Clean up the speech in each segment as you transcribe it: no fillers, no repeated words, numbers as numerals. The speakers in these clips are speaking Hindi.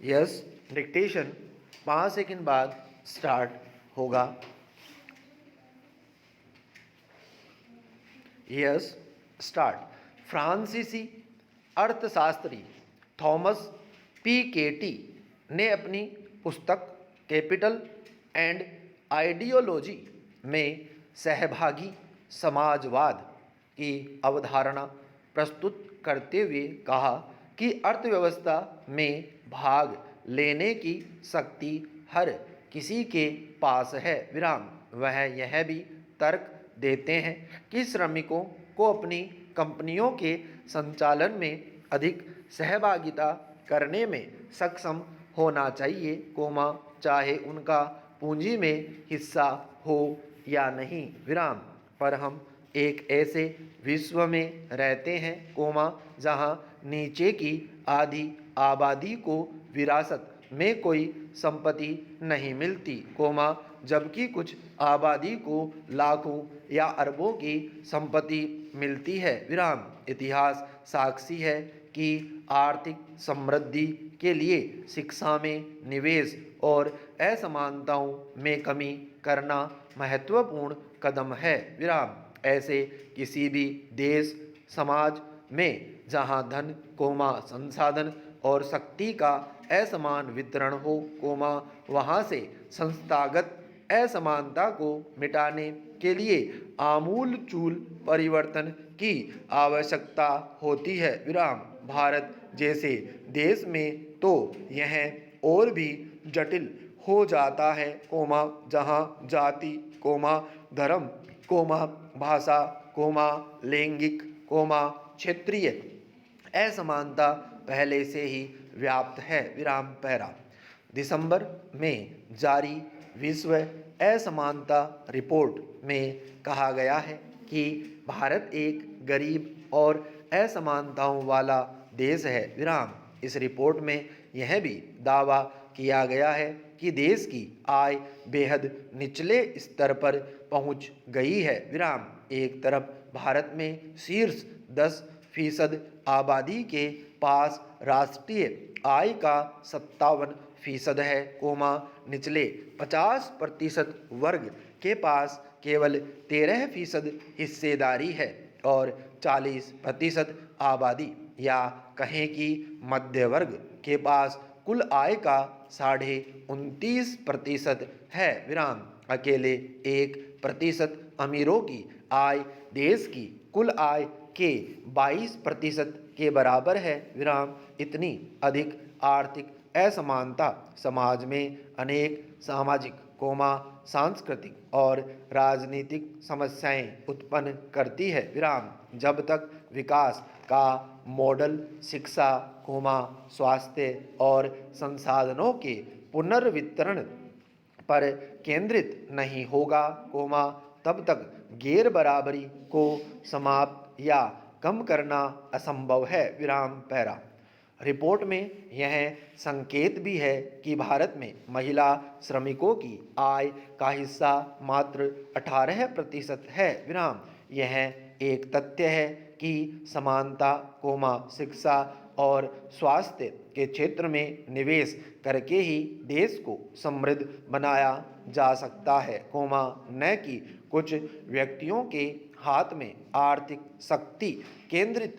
यस, डिक्टेशन 5 सेकंड बाद स्टार्ट होगा। Yes, start. फ्रांसीसी अर्थशास्त्री थॉमस पीकेटी ने अपनी पुस्तक कैपिटल एंड आइडियोलॉजी में सहभागी समाजवाद की अवधारणा प्रस्तुत करते हुए कहा कि अर्थव्यवस्था में भाग लेने की शक्ति हर किसी के पास है विराम। वह यह भी तर्क देते हैं कि श्रमिकों को अपनी कंपनियों के संचालन में अधिक सहभागिता करने में सक्षम होना चाहिए, चाहे उनका पूंजी में हिस्सा हो या नहीं विराम। पर हम एक ऐसे विश्व में रहते हैं, जहां नीचे की आधी आबादी को विरासत में कोई संपत्ति नहीं मिलती, जबकि कुछ आबादी को लाखों या अरबों की संपत्ति मिलती है विराम। इतिहास साक्षी है कि आर्थिक समृद्धि के लिए शिक्षा में निवेश और असमानताओं में कमी करना महत्वपूर्ण कदम है विराम। ऐसे किसी भी देश समाज में जहां धन, संसाधन और शक्ति का असमान वितरण हो, वहां से संस्थागत असमानता को मिटाने के लिए आमूलचूल परिवर्तन की आवश्यकता होती है विराम। भारत जैसे देश में तो यह और भी जटिल हो जाता है, जहां जाति, धर्म, भाषा, लैंगिक, क्षेत्रीय असमानता पहले से ही व्याप्त है विराम। पैरा दिसंबर में जारी विश्व असमानता रिपोर्ट में कहा गया है कि भारत एक गरीब और असमानताओं वाला देश है विराम। इस रिपोर्ट में यह भी दावा किया गया है कि देश की आय बेहद निचले स्तर पर पहुंच गई है विराम। एक तरफ भारत में शीर्ष 10% आबादी के पास राष्ट्रीय आय का 57% है, निचले 50% वर्ग के पास केवल 13% हिस्सेदारी है और 40% आबादी या कहें कि मध्य वर्ग के पास कुल आय का 29.5% है विराम। अकेले 1% अमीरों की आय देश की कुल आय के 22% के बराबर है विराम। इतनी अधिक आर्थिक असमानता समाज में अनेक सामाजिक, सांस्कृतिक और राजनीतिक समस्याएं उत्पन्न करती है विराम। जब तक विकास का मॉडल शिक्षा, स्वास्थ्य और संसाधनों के पुनर्वितरण पर केंद्रित नहीं होगा, तब तक गैर बराबरी को समाप्त या कम करना असंभव है विराम। पैरा रिपोर्ट में यह संकेत भी है कि भारत में महिला श्रमिकों की आय का हिस्सा मात्र 18% है विराम। यह एक तथ्य है कि समानता, शिक्षा और स्वास्थ्य के क्षेत्र में निवेश करके ही देश को समृद्ध बनाया जा सकता है, न कि कुछ व्यक्तियों के हाथ में आर्थिक शक्ति केंद्रित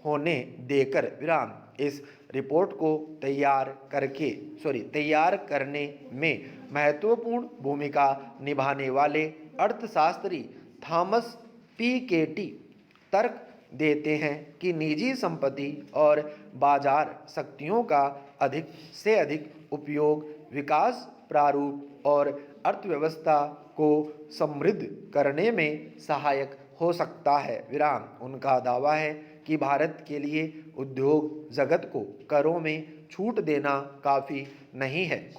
होने देकर विराम। इस रिपोर्ट को तैयार करने में महत्वपूर्ण भूमिका निभाने वाले अर्थशास्त्री थॉमस पीकेटी तर्क देते हैं कि निजी संपत्ति और बाजार शक्तियों का अधिक से अधिक उपयोग विकास प्रारूप और अर्थव्यवस्था को समृद्ध करने में सहायक हो सकता है विराम। उनका दावा है कि भारत के लिए उद्योग जगत को करों में छूट देना काफ़ी नहीं है,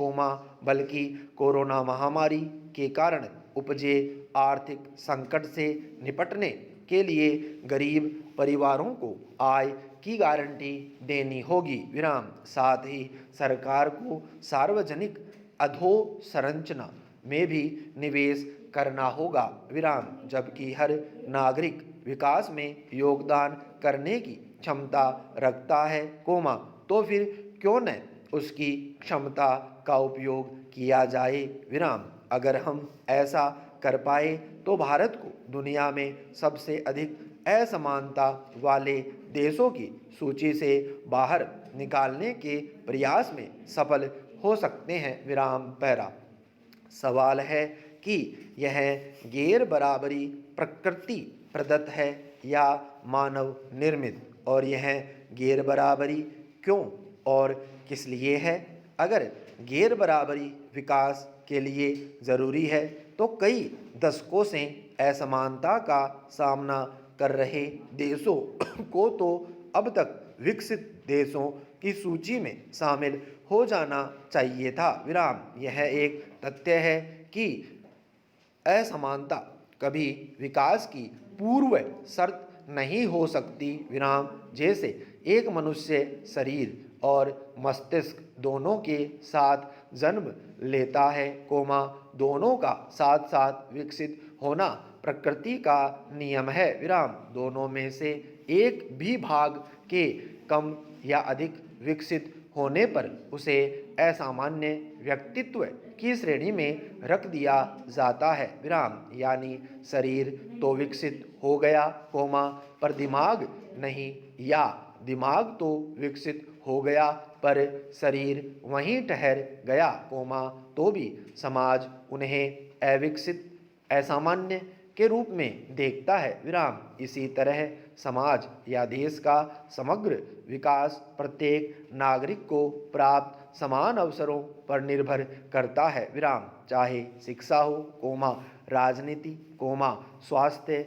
बल्कि कोरोना महामारी के कारण उपजे आर्थिक संकट से निपटने के लिए गरीब परिवारों को आय की गारंटी देनी होगी विराम। साथ ही सरकार को सार्वजनिक अधोसंरचना में भी निवेश करना होगा विराम। जबकि हर नागरिक विकास में योगदान करने की क्षमता रखता है, तो फिर क्यों न उसकी क्षमता का उपयोग किया जाए। विराम। अगर हम ऐसा कर पाए तो भारत को दुनिया में सबसे अधिक असमानता वाले देशों की सूची से बाहर निकालने के प्रयास में सफल हो सकते हैं। विराम पैरा। सवाल है कि यह गैर बराबरी प्रकृति प्रदत्त है या मानव निर्मित, और यह गैर बराबरी क्यों और किस लिए है। अगर गैर बराबरी विकास के लिए ज़रूरी है तो कई दशकों से असमानता का सामना कर रहे देशों को तो अब तक विकसित देशों की सूची में शामिल हो जाना चाहिए था। विराम। यह एक तथ्य है कि असमानता कभी विकास की पूर्व शर्त नहीं हो सकती। विराम। जैसे एक मनुष्य शरीर और मस्तिष्क दोनों के साथ जन्म लेता है, दोनों का साथ साथ विकसित होना प्रकृति का नियम है। विराम। दोनों में से एक भी भाग के कम या अधिक विकसित होने पर उसे असामान्य व्यक्तित्व की श्रेणी में रख दिया जाता है। विराम। यानी शरीर तो विकसित हो गया, पर दिमाग नहीं, या दिमाग तो विकसित हो गया पर शरीर वहीं ठहर गया, तो भी समाज उन्हें अविकसित, असामान्य के रूप में देखता है। विराम। इसी तरह समाज या देश का समग्र विकास प्रत्येक नागरिक को प्राप्त समान अवसरों पर निर्भर करता है। विराम। चाहे शिक्षा हो, राजनीति, स्वास्थ्य,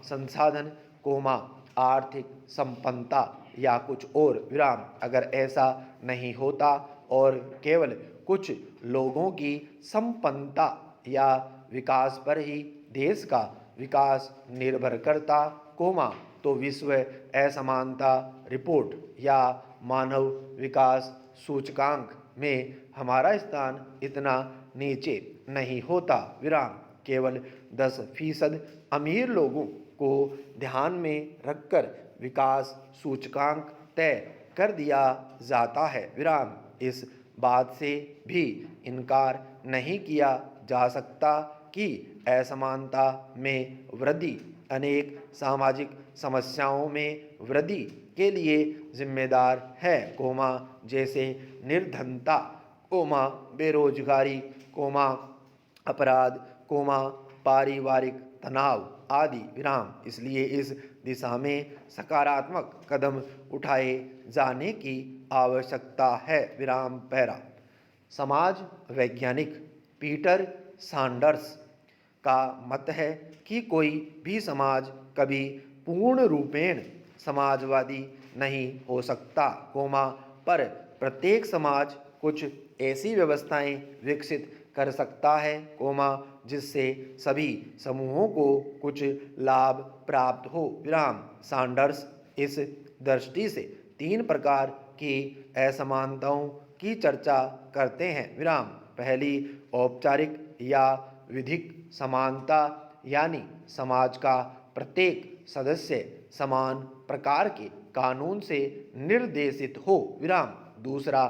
संसाधन, आर्थिक संपन्नता या कुछ और। विराम। अगर ऐसा नहीं होता और केवल कुछ लोगों की संपन्नता या विकास पर ही देश का विकास निर्भर करता, तो विश्व असमानता रिपोर्ट या मानव विकास सूचकांक में हमारा स्थान इतना नीचे नहीं होता। विराम। केवल 10% अमीर लोगों को ध्यान में रखकर विकास सूचकांक तय कर दिया जाता है। विराम। इस बात से भी इनकार नहीं किया जा सकता कि असमानता में वृद्धि अनेक सामाजिक समस्याओं में वृद्धि के लिए जिम्मेदार है, जैसे निर्धनता, बेरोजगारी, अपराध, पारिवारिक तनाव आदि। विराम। इसलिए इस दिशा में सकारात्मक कदम उठाए जाने की आवश्यकता है। विराम पैरा। समाज वैज्ञानिक पीटर सैंडर्स का मत है कि कोई भी समाज कभी पूर्ण रूपेण समाजवादी नहीं हो सकता, पर प्रत्येक समाज कुछ ऐसी व्यवस्थाएं विकसित कर सकता है, जिससे सभी समूहों को कुछ लाभ प्राप्त हो। विराम। सैंडर्स इस दृष्टि से 3 प्रकार की असमानताओं की चर्चा करते हैं। विराम। पहली औपचारिक या विधिक समानता, यानी समाज का प्रत्येक सदस्य समान प्रकार के कानून से निर्देशित हो। विराम। दूसरा,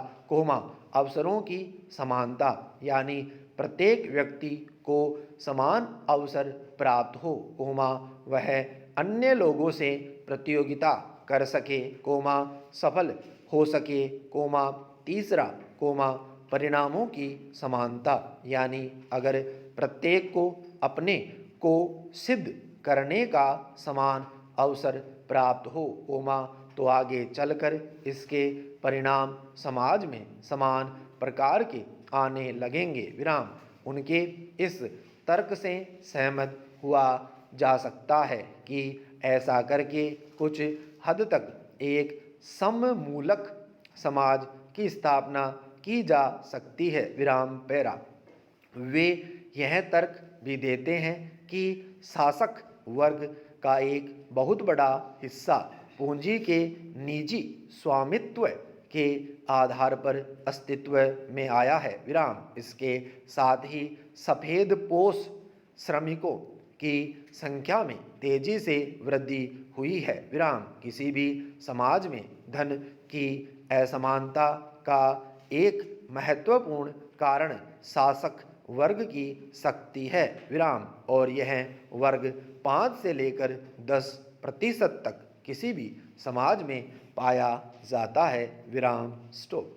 अवसरों की समानता, यानी प्रत्येक व्यक्ति को समान अवसर प्राप्त हो, वह अन्य लोगों से प्रतियोगिता कर सके, सफल हो सके। तीसरा, परिणामों की समानता, यानी अगर प्रत्येक को अपने को सिद्ध करने का समान अवसर प्राप्त हो, तो आगे चलकर इसके परिणाम समाज में समान प्रकार के आने लगेंगे। विराम। उनके इस तर्क से सहमत हुआ जा सकता है कि ऐसा करके कुछ हद तक एक सममूलक समाज की स्थापना की जा सकती है। विराम पैरा। वे यह तर्क भी देते हैं कि शासक वर्ग का एक बहुत बड़ा हिस्सा पूंजी के निजी स्वामित्व के आधार पर अस्तित्व में आया है। विराम। इसके साथ ही सफ़ेदपोश श्रमिकों की संख्या में तेजी से वृद्धि हुई है। विराम। किसी भी समाज में धन की असमानता का एक महत्वपूर्ण कारण शासक वर्ग की शक्ति है विराम, और यह वर्ग 5 से लेकर 10% तक किसी भी समाज में पाया जाता है विराम स्टॉप।